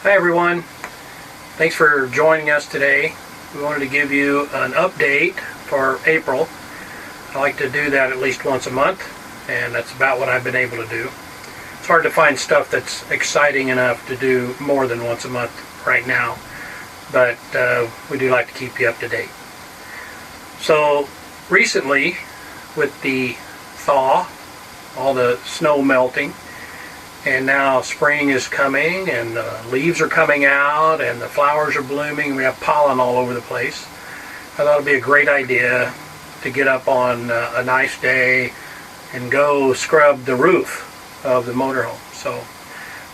Hi everyone, thanks for joining us today. We wanted to give you an update for April. I like to do that at least once a month, and that's about what I've been able to do. It's hard to find stuff that's exciting enough to do more than once a month right now, but we do like to keep you up to date. So recently, with the thaw, all the snow melting, and now spring is coming, and the leaves are coming out, and the flowers are blooming. We have pollen all over the place. I thought it'd be a great idea to get up on a nice day and go scrub the roof of the motorhome. So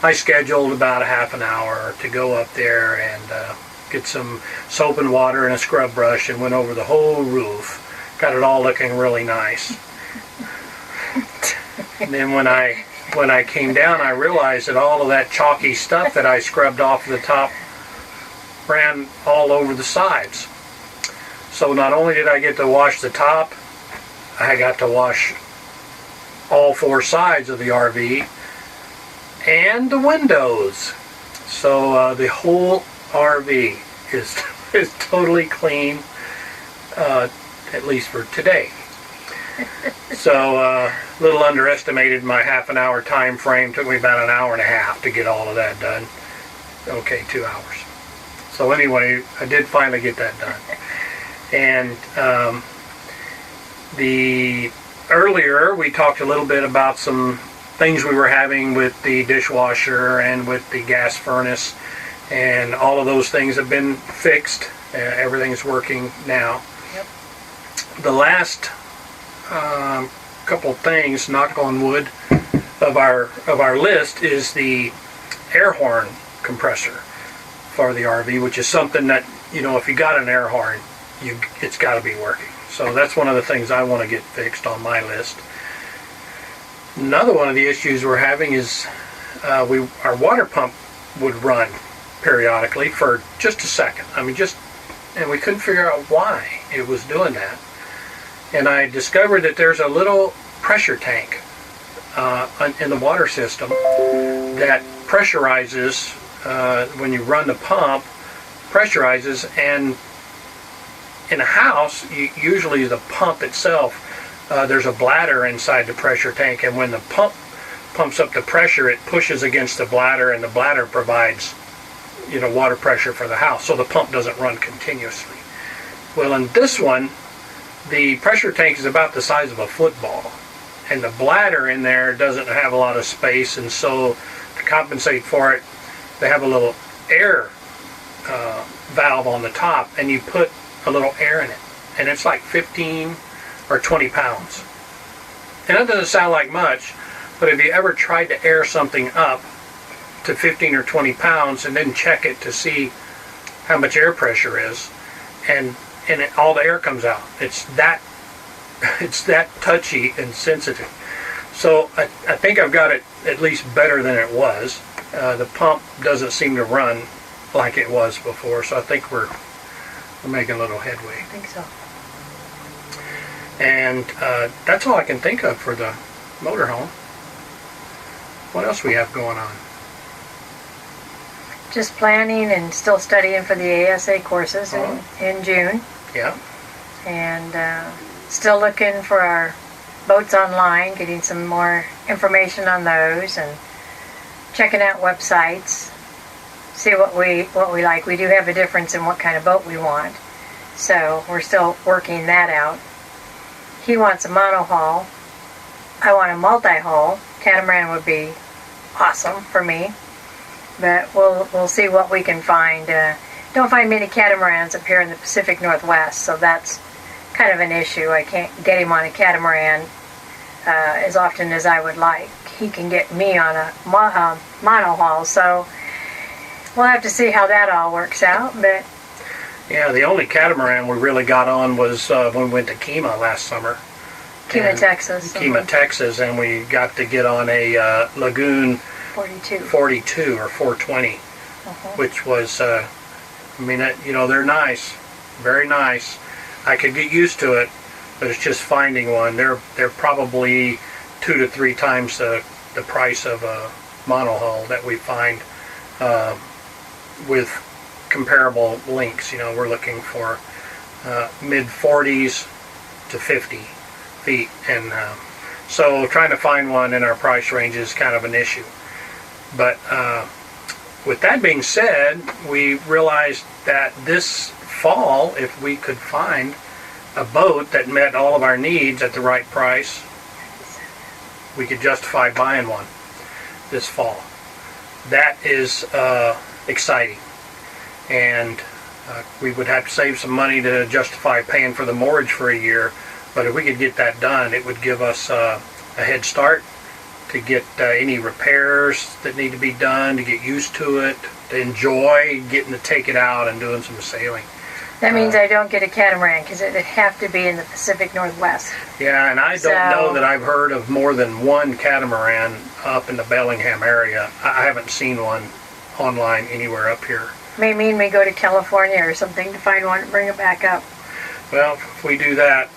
I scheduled about a half an hour to go up there and get some soap and water and a scrub brush and went over the whole roof. Got it all looking really nice. And then when I came down, I realized that all of that chalky stuff that I scrubbed off the top ran all over the sides. So not only did I get to wash the top, I got to wash all four sides of the RV and the windows. So the whole RV is totally clean, at least for today. So a little underestimated my half an hour time frame. Took me about an hour and a half to get all of that done. Okay, 2 hours. So anyway, I did finally get that done. And earlier we talked a little bit about some things we were having with the dishwasher and with the gas furnace, and all of those things have been fixed. Everything's working now. Yep. The last couple things, knock on wood, of our list is the air horn compressor for the RV, which is something that, you know, if you got an air horn, it's got to be working. So that's one of the things I want to get fixed on my list. Another one of the issues we're having is our water pump would run periodically for just a second. I mean, and we couldn't figure out why it was doing that. And I discovered that there's a little pressure tank in the water system that pressurizes when you run the pump, pressurizes, and in a house, usually the pump itself, there's a bladder inside the pressure tank, and when the pump pumps up the pressure, it pushes against the bladder, and the bladder provides, you know, water pressure for the house, so the pump doesn't run continuously. Well, in this one, the pressure tank is about the size of a football, and the bladder in there doesn't have a lot of space, and so to compensate for it, they have a little air valve on the top, and you put a little air in it, and it's like 15 or 20 pounds. And that doesn't sound like much, but if you ever tried to air something up to 15 or 20 pounds and then check it to see how much air pressure is, and all the air comes out. It's that touchy and sensitive. So I think I've got it at least better than it was. The pump doesn't seem to run like it was before, so I think we're making a little headway. I think so. And that's all I can think of for the motorhome. What else we have going on? Just planning and still studying for the ASA courses in June. Yeah. And still looking for our boats online, getting some more information on those, and checking out websites, see what we like. We do have a difference in what kind of boat we want, so we're still working that out. He wants a monohull. I want a multi-hull. Catamaran would be awesome for me, but we'll see what we can find. Don't find many catamarans up here in the Pacific Northwest, so that's kind of an issue. I can't get him on a catamaran as often as I would like. He can get me on a monohull, so we'll have to see how that all works out. But yeah, the only catamaran we really got on was when we went to Kima last summer. Kima, Texas. Kima, Texas, and we got to get on a Lagoon 42 or 420, which was, I mean, you know, they're nice, very nice. I could get used to it, but it's just finding one. They're probably 2 to 3 times the price of a monohull that we find with comparable links. We're looking for mid 40s to 50 feet, and so trying to find one in our price range is kind of an issue. But with that being said, we realized that this fall, if we could find a boat that met all of our needs at the right price, we could justify buying one this fall. That is exciting, and we would have to save some money to justify paying for the mortgage for a year, but if we could get that done, it would give us a head start to get any repairs that need to be done, to get used to it, to enjoy getting to take it out and doing some sailing. That means I don't get a catamaran, because it'd have to be in the Pacific Northwest. Yeah, and I don't know that I've heard of more than one catamaran up in the Bellingham area. I haven't seen one online anywhere up here. May mean we go to California or something to find one and bring it back up. Well, if we do that,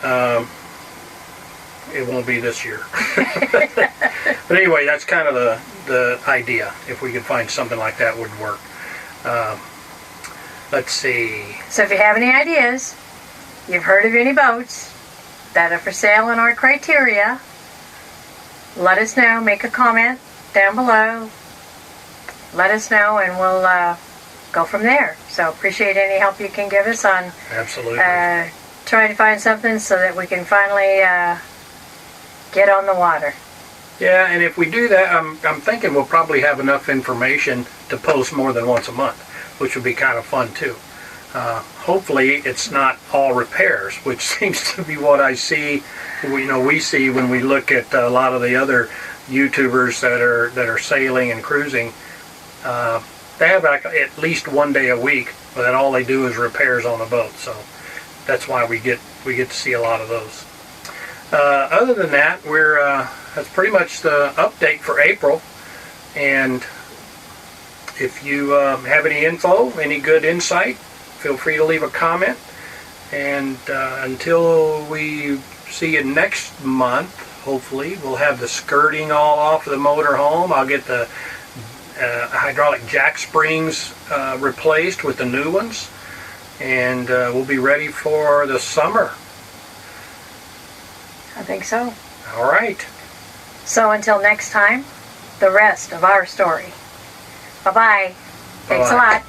it won't be this year. But anyway, that's kind of the idea. If we could find something like that would work. Let's see. So if you have any ideas, you've heard of any boats that are for sale in our criteria, let us know. Make a comment down below. Let us know, and we'll go from there. So appreciate any help you can give us on absolutely trying to find something so that we can finally get on the water. Yeah, and if we do that, I'm thinking we'll probably have enough information to post more than once a month, which would be kind of fun too. Hopefully it's not all repairs, which seems to be what I see. We see when we look at a lot of the other YouTubers that are sailing and cruising. They have like at least one day a week, but then all they do is repairs on the boat. So that's why we get to see a lot of those. Other than that, that's pretty much the update for April. And if you have any info, any good insight, feel free to leave a comment. And until we see you next month, hopefully, we'll have the skirting all off of the motor home. I'll get the hydraulic jack springs replaced with the new ones. And we'll be ready for the summer. I think so. All right. So until next time, the rest of our story. Bye-bye. Thanks a lot.